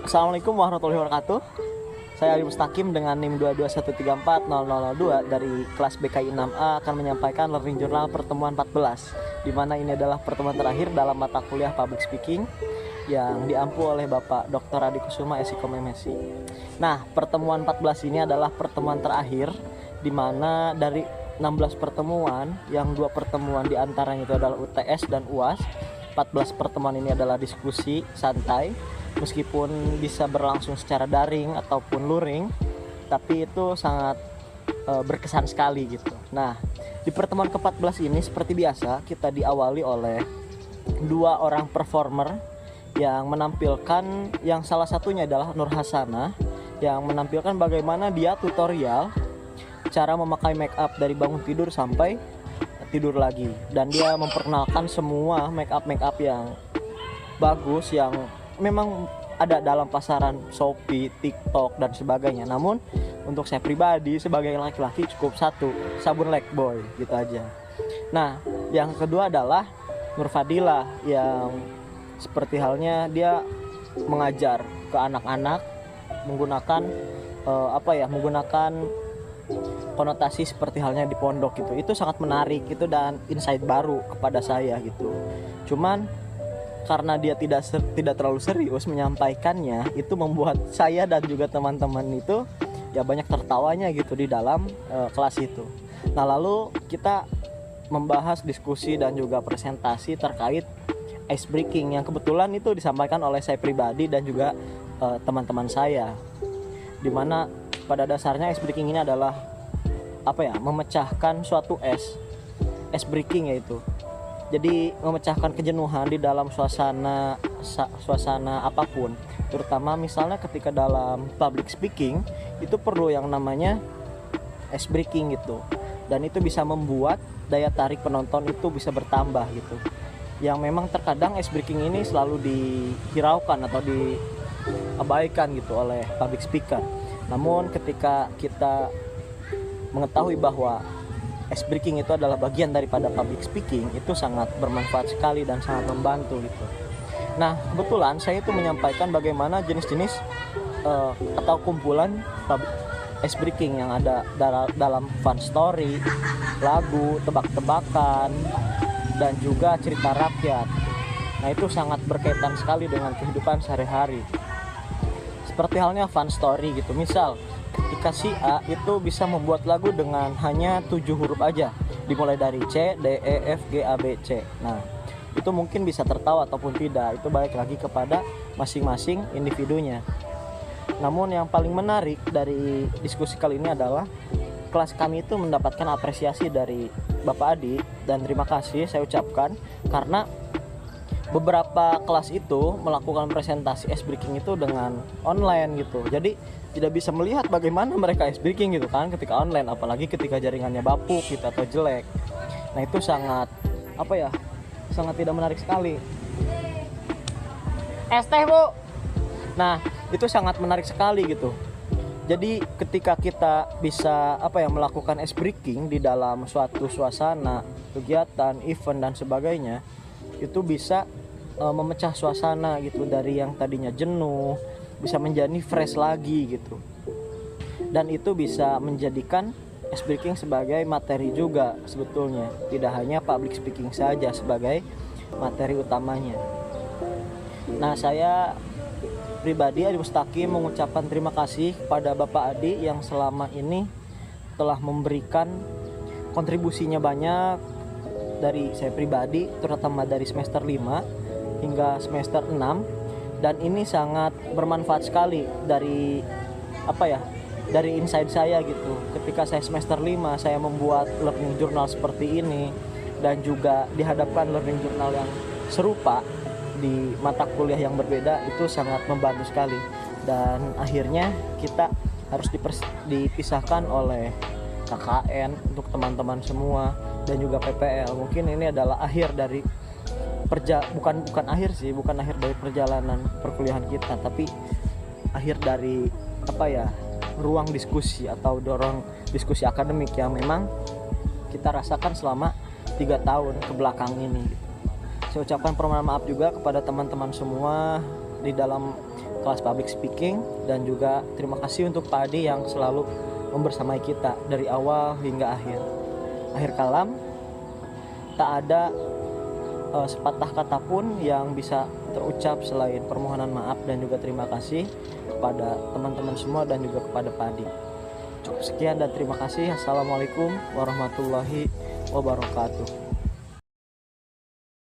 Assalamualaikum warahmatullahi wabarakatuh. Saya Adi Mustaqim dengan NIM 221340002 dari kelas BKI 6A akan menyampaikan Learning Journal pertemuan 14, di mana ini adalah pertemuan terakhir dalam mata kuliah Public Speaking yang diampu oleh Bapak Dr. Adi Kusuma Esikom MSc. Nah, pertemuan 14 ini adalah pertemuan terakhir di mana dari 16 pertemuan, yang 2 pertemuan diantaranya itu adalah UTS dan UAS. 14 pertemuan ini adalah diskusi santai, meskipun bisa berlangsung secara daring ataupun luring, tapi itu sangat berkesan sekali gitu. Nah, di pertemuan ke-14 ini seperti biasa kita diawali oleh 2 orang performer yang menampilkan, yang salah satunya adalah Nur Hasanah yang menampilkan bagaimana dia tutorial cara memakai make up dari bangun tidur sampai tidur lagi, dan dia memperkenalkan semua make up yang bagus yang memang ada dalam pasaran Shopee, TikTok dan sebagainya. Namun untuk saya pribadi sebagai laki-laki cukup satu, sabun Lifebuoy gitu aja. Nah, yang kedua adalah Nur Fadilah yang seperti halnya dia mengajar ke anak-anak menggunakan menggunakan konotasi seperti halnya di pondok gitu. Itu sangat menarik itu dan insight baru kepada saya gitu. Cuman karena dia tidak terlalu serius menyampaikannya, itu membuat saya dan juga teman-teman itu ya banyak tertawanya gitu di dalam kelas itu. Nah, lalu kita membahas diskusi dan juga presentasi terkait ice breaking yang kebetulan itu disampaikan oleh saya pribadi dan juga teman-teman saya, dimana pada dasarnya ice breaking ini adalah memecahkan suatu ice breaking, yaitu jadi memecahkan kejenuhan di dalam suasana apapun, terutama misalnya ketika dalam public speaking itu perlu yang namanya ice breaking gitu, dan itu bisa membuat daya tarik penonton itu bisa bertambah gitu. Yang memang terkadang ice breaking ini selalu dihiraukan atau diabaikan gitu oleh public speaker. Namun ketika kita mengetahui bahwa ice breaking itu adalah bagian daripada public speaking, itu sangat bermanfaat sekali dan sangat membantu gitu. Nah, kebetulan saya itu menyampaikan bagaimana jenis-jenis atau kumpulan ice breaking yang ada dalam fun story, lagu, tebak-tebakan, dan juga cerita rakyat. Nah, itu sangat berkaitan sekali dengan kehidupan sehari-hari. Seperti halnya fun story gitu. Misal ketika si A itu bisa membuat lagu dengan hanya 7 huruf aja, dimulai dari C, D, E, F, G, A, B, C. Nah, itu mungkin bisa tertawa ataupun tidak, itu balik lagi kepada masing-masing individunya. Namun yang paling menarik dari diskusi kali ini adalah kelas kami itu mendapatkan apresiasi dari Bapak Adi, dan terima kasih saya ucapkan karena beberapa kelas itu melakukan presentasi ice breaking itu dengan online gitu. Jadi tidak bisa melihat bagaimana mereka ice breaking gitu kan ketika online, apalagi ketika jaringannya bapuk gitu atau jelek. Nah, itu sangat sangat tidak menarik sekali. Es teh, Bu. Nah, itu sangat menarik sekali gitu. Jadi ketika kita bisa melakukan ice breaking di dalam suatu suasana, kegiatan, event dan sebagainya, itu bisa memecah suasana gitu, dari yang tadinya jenuh bisa menjadi fresh lagi gitu. Dan itu bisa menjadikan ice breaking sebagai materi juga sebetulnya, tidak hanya public speaking saja sebagai materi utamanya. Nah, saya pribadi Adi Mustaqim mengucapkan terima kasih kepada Bapak Adi yang selama ini telah memberikan kontribusinya banyak dari saya pribadi, terutama dari semester 5 hingga semester 6, dan ini sangat bermanfaat sekali dari dari insight saya gitu. Ketika saya semester 5 saya membuat learning journal seperti ini, dan juga dihadapkan learning journal yang serupa di mata kuliah yang berbeda, itu sangat membantu sekali. Dan akhirnya kita harus dipisahkan oleh KKN untuk teman-teman semua dan juga PPL. Mungkin ini adalah akhir dari bukan akhir dari perjalanan perkuliahan kita, tapi akhir dari ruang diskusi atau dorong diskusi akademik yang memang kita rasakan selama 3 tahun ke belakang ini. Saya ucapkan permohonan maaf juga kepada teman-teman semua di dalam kelas public speaking, dan juga terima kasih untuk Pak Adi yang selalu membersamai kita dari awal hingga akhir. Akhir kalam, tak ada sepatah kata pun yang bisa terucap selain permohonan maaf dan juga terima kasih kepada teman-teman semua dan juga kepada Pak Adi. Cukup sekian dan terima kasih. Assalamualaikum warahmatullahi wabarakatuh.